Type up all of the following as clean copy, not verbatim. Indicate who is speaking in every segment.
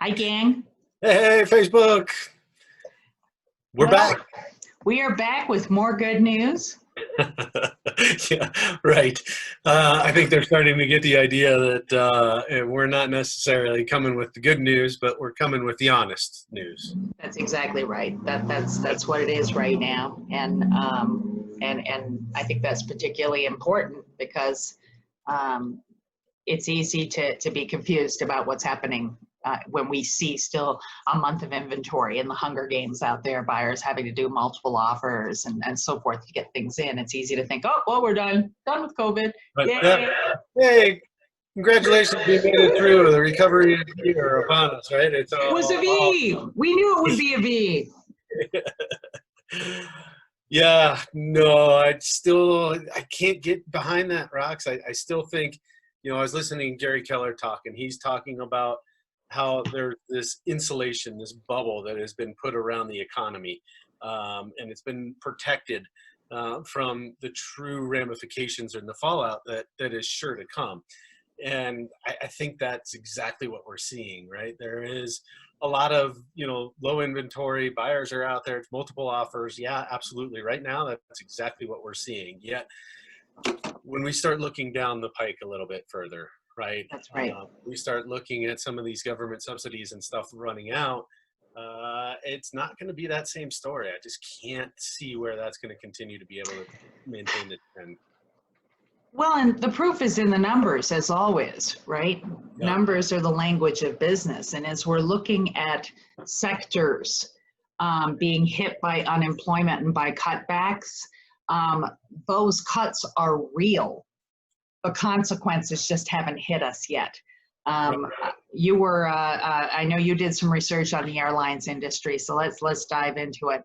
Speaker 1: Hi, gang.
Speaker 2: Hey, Facebook. We're
Speaker 1: Well,
Speaker 2: back.
Speaker 1: we are back with more good news.
Speaker 2: Yeah, right. I think they're starting to get the idea that we're not necessarily coming with the good news, but we're coming with the honest news.
Speaker 1: That's exactly right. That's what it is right now, and I think that's particularly important because um, it's easy to be confused about what's happening when we see still a month of inventory and the Hunger Games out there, buyers having to do multiple offers and so forth to get things in. It's easy to think, oh, well, we're done with COVID.
Speaker 2: But
Speaker 1: Yay.
Speaker 2: hey, congratulations, we made it through. The recovery is here upon us, right? It's
Speaker 1: It was a
Speaker 2: all
Speaker 1: V. We knew it would be a V.
Speaker 2: yeah, no, I can't get behind that, Rox. I still think, I was listening to Gary Keller talk, and he's talking about how there's this insulation, this bubble that has been put around the economy, and it's been protected from the true ramifications and the fallout that is sure to come. And I think that's exactly what we're seeing, right? There is a lot of, low inventory, buyers are out there, it's multiple offers. Yeah, absolutely. Right now, that's exactly what we're seeing. Yet, when we start looking down the pike a little bit further, right?
Speaker 1: That's right.
Speaker 2: We start looking at some of these government subsidies and stuff running out. It's not going to be that same story. I just can't see where that's going to continue to be able to maintain the trend.
Speaker 1: Well, and the proof is in the numbers, as always, right?
Speaker 2: Yeah.
Speaker 1: Numbers are the language of business. And as we're looking at sectors being hit by unemployment and by cutbacks, those cuts are real. The consequences just haven't hit us yet. You were, I know you did some research on the airlines industry, so let's dive into it.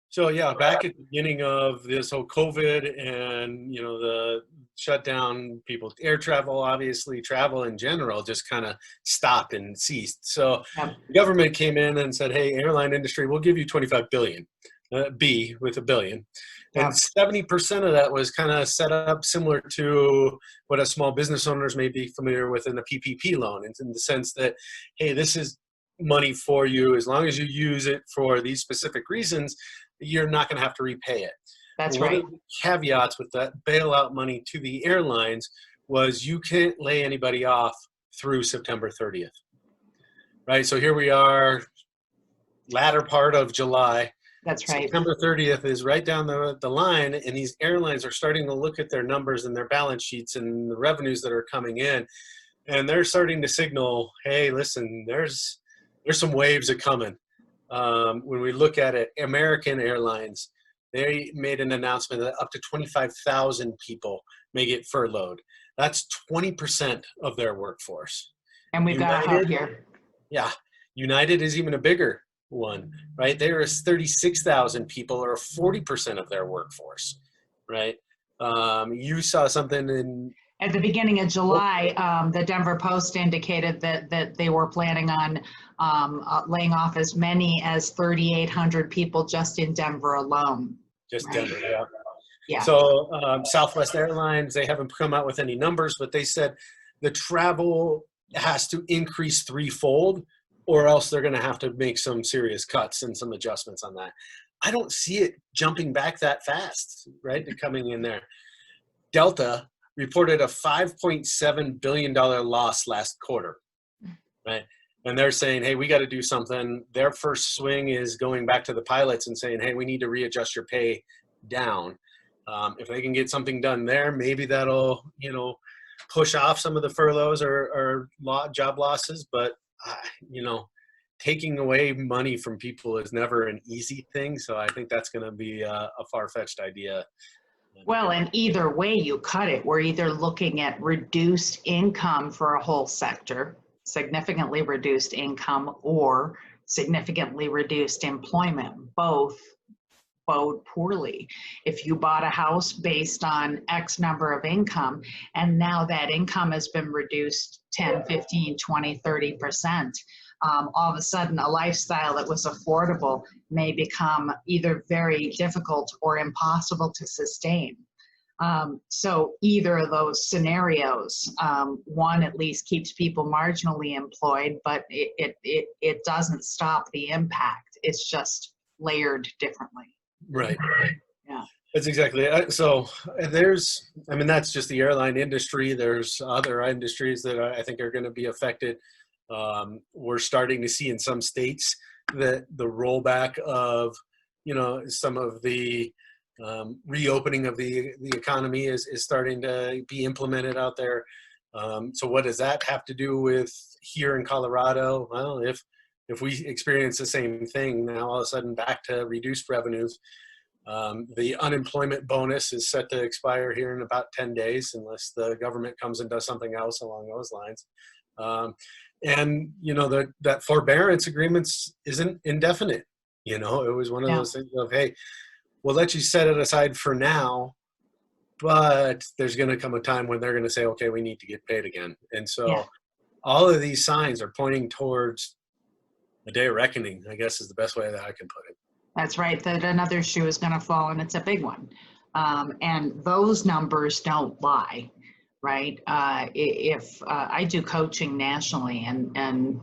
Speaker 2: So yeah, back at the beginning of this whole COVID and the shutdown, people air travel, obviously travel in general, just kind of stopped and ceased. So the government came in and said, "Hey, airline industry, we'll give you 25 billion, B with a billion." And 70% of that was kind of set up similar to what a small business owners may be familiar with in a PPP loan, in the sense that, hey, this is money for you as long as you use it for these specific reasons. You're not going to have to repay it.
Speaker 1: That's right.
Speaker 2: One of the caveats with that bailout money to the airlines was you can't lay anybody off through September 30th. Right? So here we are, latter part of July.
Speaker 1: That's right.
Speaker 2: September 30th is right down the line, and these airlines are starting to look at their numbers and their balance sheets and the revenues that are coming in, and they're starting to signal, hey, listen, there's some waves are coming. When we look at it, American Airlines, they made an announcement that up to 25,000 people may get furloughed. That's 20% of their workforce.
Speaker 1: And we've got a hub here.
Speaker 2: Yeah, United is even a bigger one, right? There is 36,000 people, or 40% of their workforce, right? You saw something
Speaker 1: at the beginning of July, the Denver Post indicated that they were planning on laying off as many as 3,800 people just in Denver alone.
Speaker 2: Just right? Denver, yeah.
Speaker 1: Yeah.
Speaker 2: So Southwest Airlines, they haven't come out with any numbers, but they said the travel has to increase threefold, or else they're going to have to make some serious cuts and some adjustments on that. I don't see it jumping back that fast, right? To coming in there. Delta reported a $5.7 billion loss last quarter, right? And they're saying, hey, we got to do something. Their first swing is going back to the pilots and saying, hey, we need to readjust your pay down. If they can get something done there, maybe that'll, push off some of the furloughs or job losses. But, taking away money from people is never an easy thing. So I think that's going to be a far-fetched idea.
Speaker 1: Well, and either way you cut it, we're either looking at reduced income for a whole sector, significantly reduced income, or significantly reduced employment. Both bode poorly. If you bought a house based on X number of income, and now that income has been reduced 10, 15, 20, 30%, all of a sudden a lifestyle that was affordable may become either very difficult or impossible to sustain. So either of those scenarios, one at least keeps people marginally employed, but it doesn't stop the impact. It's just layered differently.
Speaker 2: Right.
Speaker 1: Yeah.
Speaker 2: That's exactly it. So I mean, that's just the airline industry. There's other industries that I think are going to be affected. We're starting to see in some states that the rollback of, some of the reopening of the economy is starting to be implemented out there. So what does that have to do with here in Colorado? Well, if we experience the same thing now, all of a sudden back to reduced revenues. The unemployment bonus is set to expire here in about 10 days, unless the government comes and does something else along those lines. And that forbearance agreements isn't indefinite. It was one of those things of, hey, we'll let you set it aside for now, but there's going to come a time when they're going to say, okay, we need to get paid again. And so all of these signs are pointing towards a day of reckoning, I guess is the best way that I can put it.
Speaker 1: That's right, that another shoe is going to fall, and it's a big one. And those numbers don't lie, right? If I do coaching nationally, and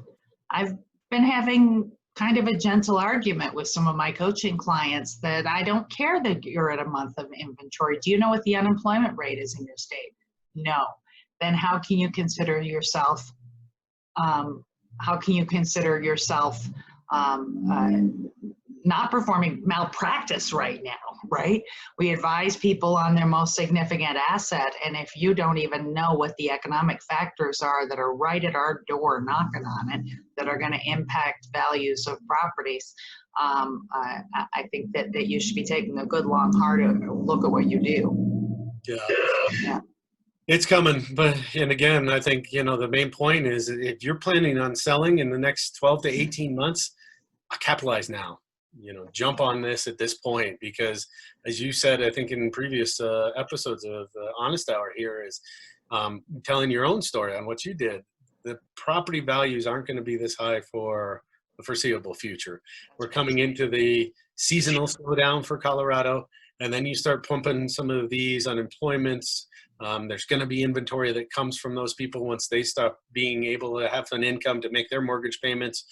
Speaker 1: I've been having kind of a gentle argument with some of my coaching clients that I don't care that you're at a month of inventory. Do you know what the unemployment rate is in your state? No. Then how can you consider yourself not performing malpractice right now, right? We advise people on their most significant asset, and if you don't even know what the economic factors are that are right at our door knocking on it, that are going to impact values of properties, I think that you should be taking a good long hard look at what you do.
Speaker 2: Yeah. It's coming, and again, I think, the main point is if you're planning on selling in the next 12 to 18 months, capitalize now. Jump on this at this point, because as you said, I think in previous episodes of Honest Hour here is telling your own story on what you did. The property values aren't going to be this high for the foreseeable future. We're coming into the seasonal slowdown for Colorado, and then you start pumping some of these unemployments. There's going to be inventory that comes from those people once they stop being able to have an income to make their mortgage payments.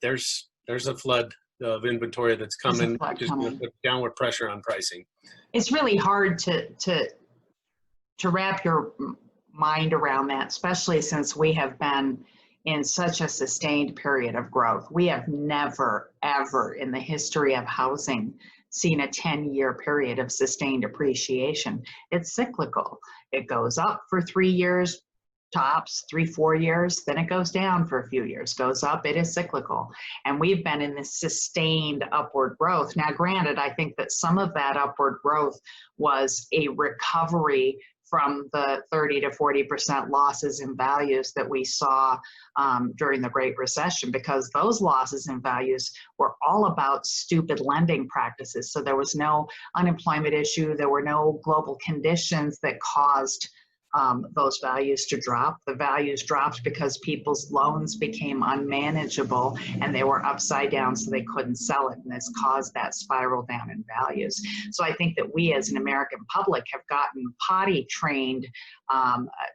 Speaker 2: There's a flood of inventory that's coming, which is going to put downward pressure on pricing.
Speaker 1: It's really hard to wrap your mind around that, especially since we have been in such a sustained period of growth. We have never, ever in the history of housing seen a 10-year period of sustained appreciation. It's cyclical. It goes up for 3 years, tops 3-4 years, then it goes down for a few years, goes up. It is cyclical, and we've been in this sustained upward growth. Now granted, I think that some of that upward growth was a recovery from the 30 to 40% losses in values that we saw during the Great Recession, because those losses in values were all about stupid lending practices. So there was no unemployment issue, there were no global conditions that caused those values to drop. The values dropped because people's loans became unmanageable and they were upside down, so they couldn't sell it, and this caused that spiral down in values. So I think that we as an American public have gotten potty trained.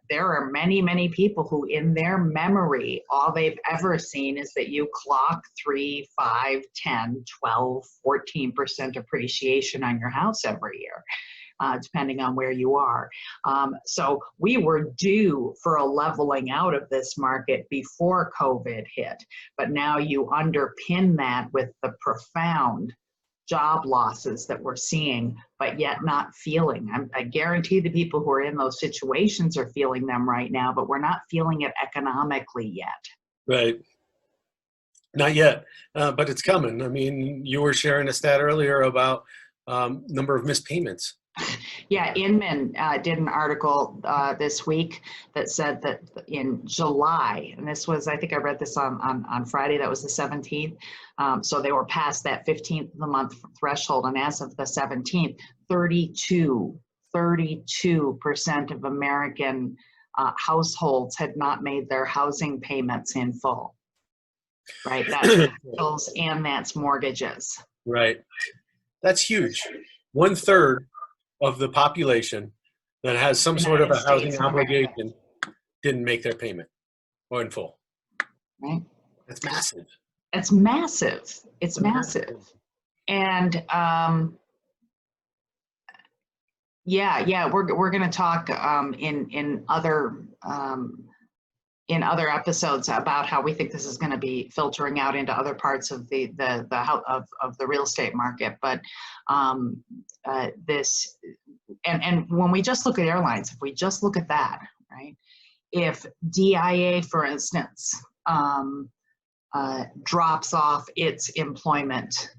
Speaker 1: There are many, many people who in their memory, all they've ever seen is that you clock 3, 5, 10, 12, 14% appreciation on your house every year. Depending on where you are. So we were due for a leveling out of this market before COVID hit, but now you underpin that with the profound job losses that we're seeing, but yet not feeling. I guarantee the people who are in those situations are feeling them right now, but we're not feeling it economically yet.
Speaker 2: Right. Not yet, but it's coming. I mean, you were sharing a stat earlier about number of missed payments.
Speaker 1: Yeah, Inman did an article this week that said that in July, and this was, I think I read this on Friday, that was the 17th. So they were past that 15th of the month threshold. And as of the 17th, 32% of American households had not made their housing payments in full, right? That's bills and that's mortgages.
Speaker 2: Right. That's huge. 1/3 of the population that has some sort of
Speaker 1: United
Speaker 2: a housing
Speaker 1: States of America,
Speaker 2: obligation didn't make their payment or in full.
Speaker 1: right?
Speaker 2: That's massive.
Speaker 1: It's massive. It's massive. And yeah, we're going to talk in other episodes about how we think this is going to be filtering out into other parts of the real estate market. But this and when we just look at airlines, if we just look at that, right? If DIA, for instance, drops off its employment,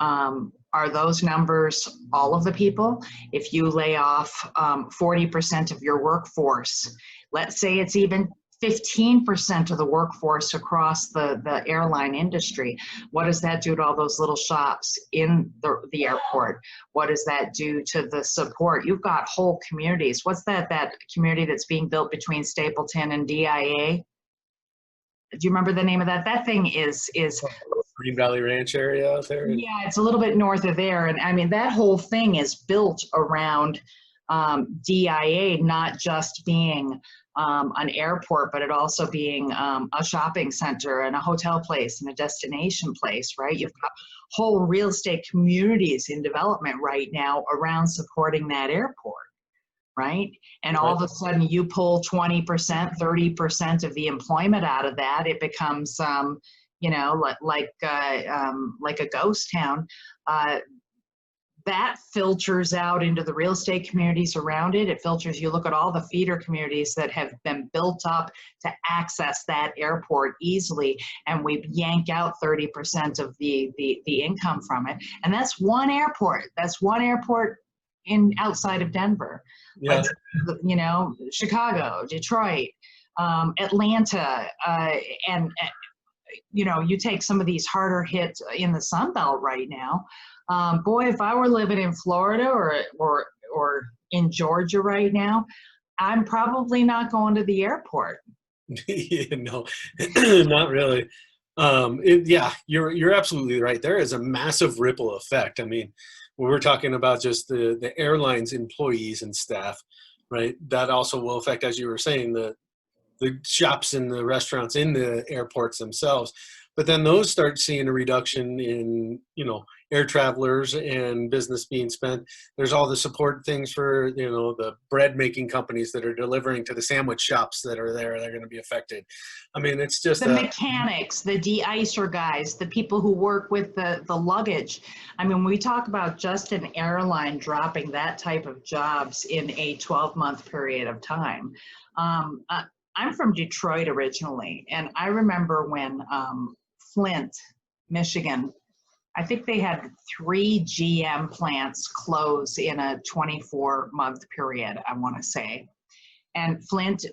Speaker 1: are those numbers all of the people? If you lay off 40% of your workforce, let's say it's even 15% of the workforce across the airline industry, what does that do to all those little shops in the airport? What does that do to the support? You've got whole communities. What's that community that's being built between Stapleton and DIA? Do you remember the name of that? That thing is
Speaker 2: Green Valley Ranch area out there?
Speaker 1: Yeah, it's a little bit north of there. And I mean, that whole thing is built around DIA, not just being an airport, but it also being a shopping center and a hotel place and a destination place, right? You've got whole real estate communities in development right now around supporting that airport, right? And all of a sudden you pull 20%, 30% of the employment out of that, it becomes like a ghost town. That filters out into the real estate communities around it. It filters, you look at all the feeder communities that have been built up to access that airport easily, and we yank out 30% of the income from it. And that's one airport. That's one airport outside of Denver.
Speaker 2: Yeah.
Speaker 1: But, Chicago, Detroit, Atlanta, and you take some of these harder hits in the Sun Belt right now. Boy, if I were living in Florida or in Georgia right now, I'm probably not going to the airport.
Speaker 2: No, not really. You're absolutely right. There is a massive ripple effect. I mean, when we're talking about just the airlines employees and staff, right? That also will affect, as you were saying, the shops and the restaurants in the airports themselves. But then those start seeing a reduction in, air travelers and business being spent. There's all the support things for, the bread making companies that are delivering to the sandwich shops that are there. They're going to be affected. I mean, it's just
Speaker 1: the mechanics, the de-icer guys, the people who work with the luggage. I mean, when we talk about just an airline dropping that type of jobs in a 12-month period of time. I'm from Detroit originally, and I remember when Flint, Michigan, I think they had 3 GM plants close in a 24-month period, I want to say. And Flint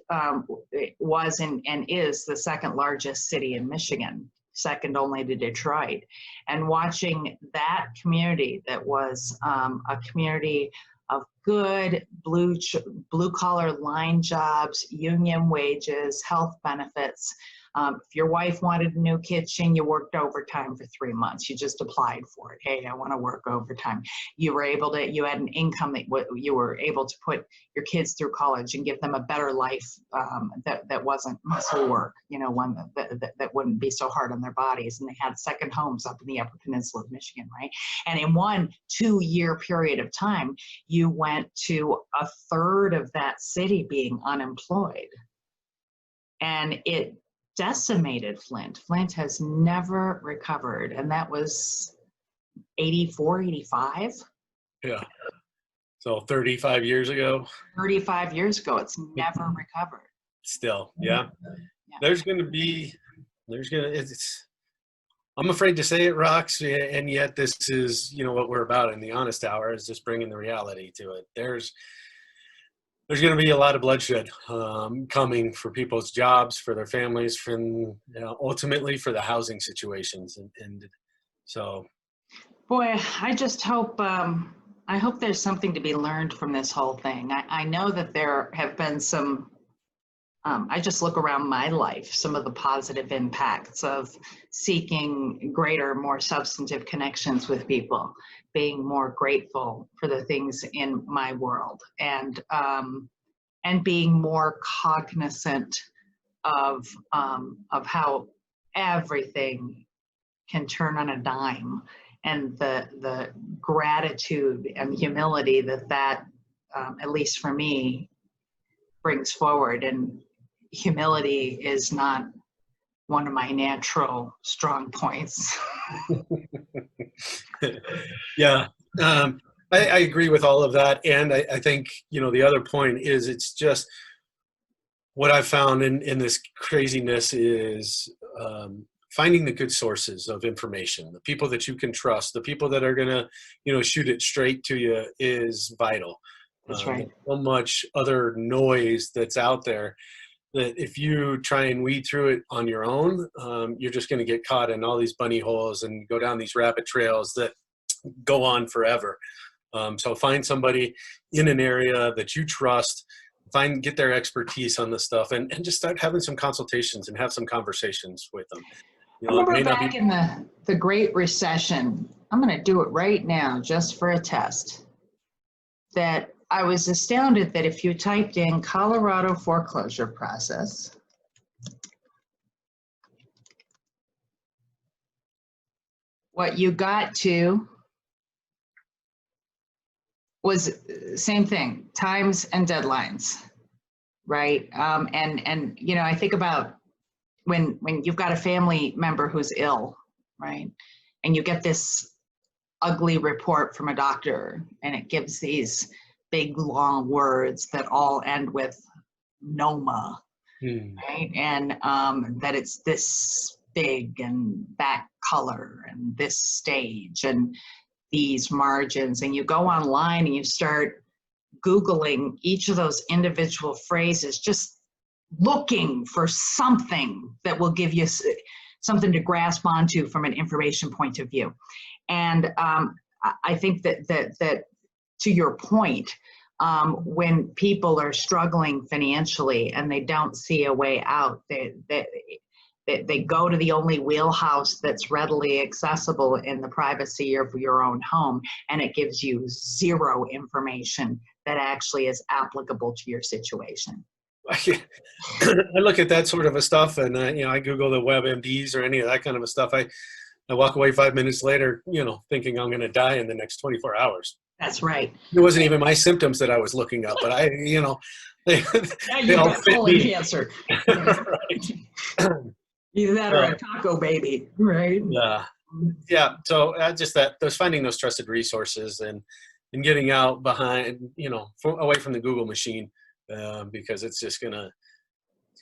Speaker 1: was and is the second largest city in Michigan, second only to Detroit. And watching that community that was a community of good blue-collar line jobs, union wages, health benefits. If your wife wanted a new kitchen, you worked overtime for 3 months. You just applied for it. Hey, I want to work overtime. You had an income that you were able to put your kids through college and give them a better life that wasn't muscle work, one that wouldn't be so hard on their bodies. And they had second homes up in the Upper Peninsula of Michigan, right? And in 1-2 year period of time, you went to a third of that city being unemployed. And it decimated Flint. Flint has never recovered. And that was 84, 85.
Speaker 2: Yeah. So 35 years ago.
Speaker 1: 35 years ago, it's never recovered.
Speaker 2: Still, yeah. I'm afraid to say it, Rox, and yet this is, what we're about in the Honest Hour, is just bringing the reality to it. There's going to be a lot of bloodshed coming for people's jobs, for their families, ultimately for the housing situations. And so.
Speaker 1: Boy, I just hope, I hope there's something to be learned from this whole thing. I know that there have been some I just look around my life, some of the positive impacts of seeking greater, more substantive connections with people, being more grateful for the things in my world, and being more cognizant of how everything can turn on a dime, and the gratitude and humility that at least for me, brings forward. And humility is not one of my natural strong points.
Speaker 2: Yeah. I agree with all of that. And I think, the other point is it's just what I've found in this craziness is finding the good sources of information, the people that you can trust, the people that are going to, shoot it straight to you is vital.
Speaker 1: That's right.
Speaker 2: So much other noise that's out there that if you try and weed through it on your own, you're just going to get caught in all these bunny holes and go down these rabbit trails that go on forever. So find somebody in an area that you trust, get their expertise on this stuff, and just start having some consultations and have some conversations with them.
Speaker 1: I remember back in the Great Recession, I'm going to do it right now just for a test, that I was astounded that if you typed in Colorado foreclosure process, what you got to was same thing, times and deadlines, right? And I think about when you've got a family member who's ill, right? And you get this ugly report from a doctor, and it gives these big long words that all end with NOMA, right? And that it's this big and that color and this stage and these margins. And you go online and you start Googling each of those individual phrases, just looking for something that will give you something to grasp onto from an information point of view. And I think that to your point, when people are struggling financially and they don't see a way out, they go to the only wheelhouse that's readily accessible in the privacy of your own home, and it gives you zero information that actually is applicable to your situation.
Speaker 2: I look at that sort of a stuff, and I Google the WebMDs or any of that kind of a stuff. I walk away 5 minutes later, thinking I'm going to die in the next 24 hours.
Speaker 1: That's right.
Speaker 2: It wasn't even my symptoms that I was looking up, but they
Speaker 1: you
Speaker 2: all
Speaker 1: got
Speaker 2: fit
Speaker 1: colon
Speaker 2: me.
Speaker 1: cancer.
Speaker 2: Right.
Speaker 1: Either that or a taco baby, right?
Speaker 2: Yeah. So just those finding those trusted resources and getting out behind, away from the Google machine, because it's just gonna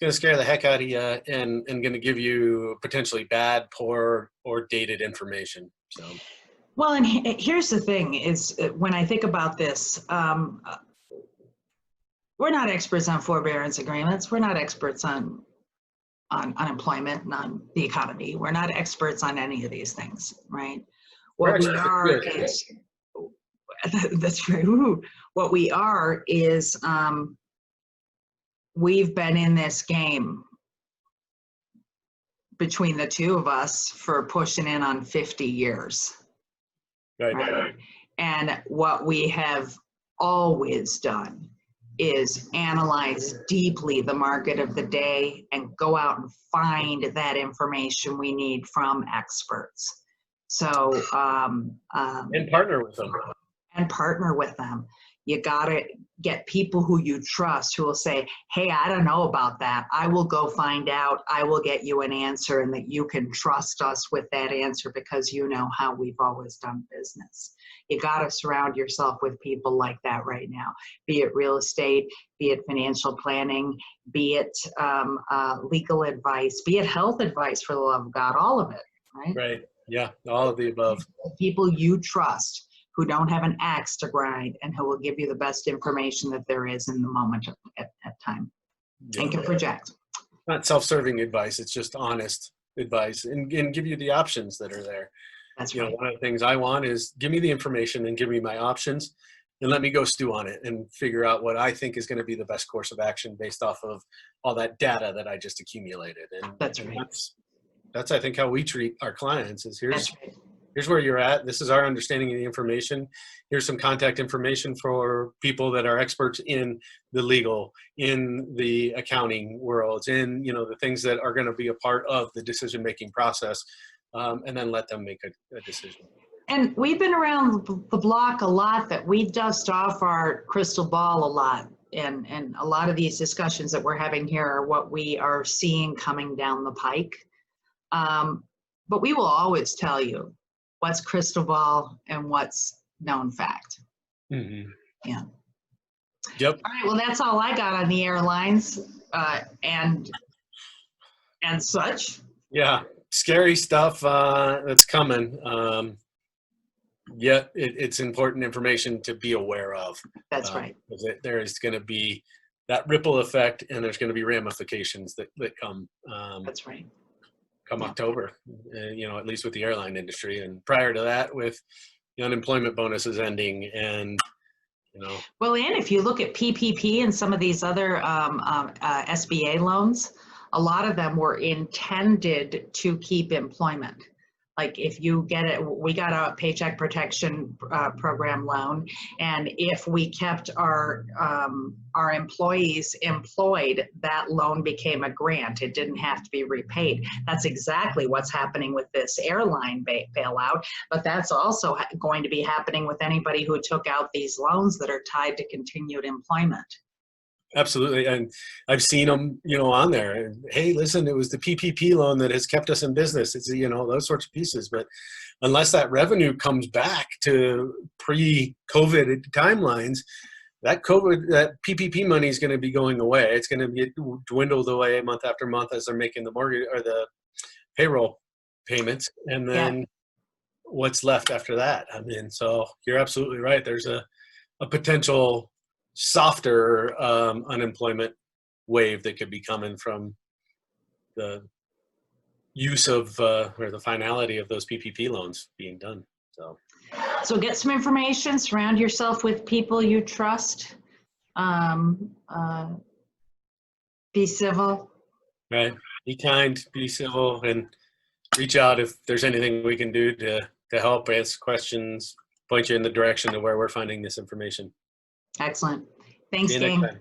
Speaker 2: scare the heck out of you and gonna give you potentially bad, poor, or dated information. So.
Speaker 1: Well, and here's the thing: is when I think about this, we're not experts on forbearance agreements. We're not experts on unemployment and on the economy. We're not experts on any of these things, right? What we are is, that's right. What we are is, we've been in this game between the two of us for pushing in on 50 years. Right? And what we have always done is analyze deeply the market of the day and go out and find that information we need from experts. So
Speaker 2: and partner with them.
Speaker 1: You got to get people who you trust who will say, hey, I don't know about that. I will go find out. I will get you an answer, and that you can trust us with that answer because you know how we've always done business. You got to surround yourself with people like that right now, be it real estate, be it financial planning, be it legal advice, be it health advice, for the love of God, all of it, right?
Speaker 2: Right. Yeah, all of the above.
Speaker 1: People you trust, who don't have an axe to grind, and who will give you the best information that there is in the moment at time, and can project.
Speaker 2: Not self-serving advice. It's just honest advice and give you the options that are there.
Speaker 1: That's right.
Speaker 2: One of the things I want is give me the information and give me my options. and let me go stew on it and figure out what I think is going to be the best course of action based off of all that data that I just accumulated. And
Speaker 1: That's right.
Speaker 2: That's I think how we treat our clients is
Speaker 1: That's right.
Speaker 2: here's where you're at. This is our understanding of the information. Here's some contact information for people that are experts in the legal, in the accounting worlds, in, you know, the things that are going to be a part of the decision-making process, and then let them make a decision.
Speaker 1: And we've been around the block a lot, that we dust off our crystal ball a lot. And a lot of these discussions that we're having here are what we are seeing coming down the pike. But we will always tell you what's crystal ball and what's known fact.
Speaker 2: Mm-hmm.
Speaker 1: Yeah.
Speaker 2: Yep.
Speaker 1: All right. Well, that's all I got on the airlines and such.
Speaker 2: Yeah. Scary stuff that's coming. Yet it's important information to be aware of.
Speaker 1: That's right.
Speaker 2: There is going to be that ripple effect, and there's going to be ramifications that come.
Speaker 1: That's right.
Speaker 2: Come October, you know, at least with the airline industry, and prior to that, with the unemployment bonuses ending, and you know.
Speaker 1: Well, and if you look at PPP and some of these other SBA loans, a lot of them were intended to keep employment. Like if you get it, we got a Paycheck Protection Program loan, and if we kept our employees employed, that loan became a grant. It didn't have to be repaid. That's exactly what's happening with this airline bailout, but that's also going to be happening with anybody who took out these loans that are tied to continued employment.
Speaker 2: Absolutely. And I've seen them, you know, on there. Hey, listen, it was the PPP loan that has kept us in business. It's, you know, those sorts of pieces. But unless that revenue comes back to pre-COVID timelines, that PPP money is going to be going away. It's going to be dwindled away month after month as they're making the mortgage or the payroll payments. And then what's left after that? I mean, so you're absolutely right. There's a potential softer unemployment wave that could be coming from the use of or the finality of those PPP loans being done. So
Speaker 1: get some information, surround yourself with people you trust, be civil.
Speaker 2: Right. Be kind, be civil, and reach out if there's anything we can do to help, ask questions, point you in the direction of where we're finding this information.
Speaker 1: Excellent. Thanks,
Speaker 2: See you next
Speaker 1: gang.
Speaker 2: time.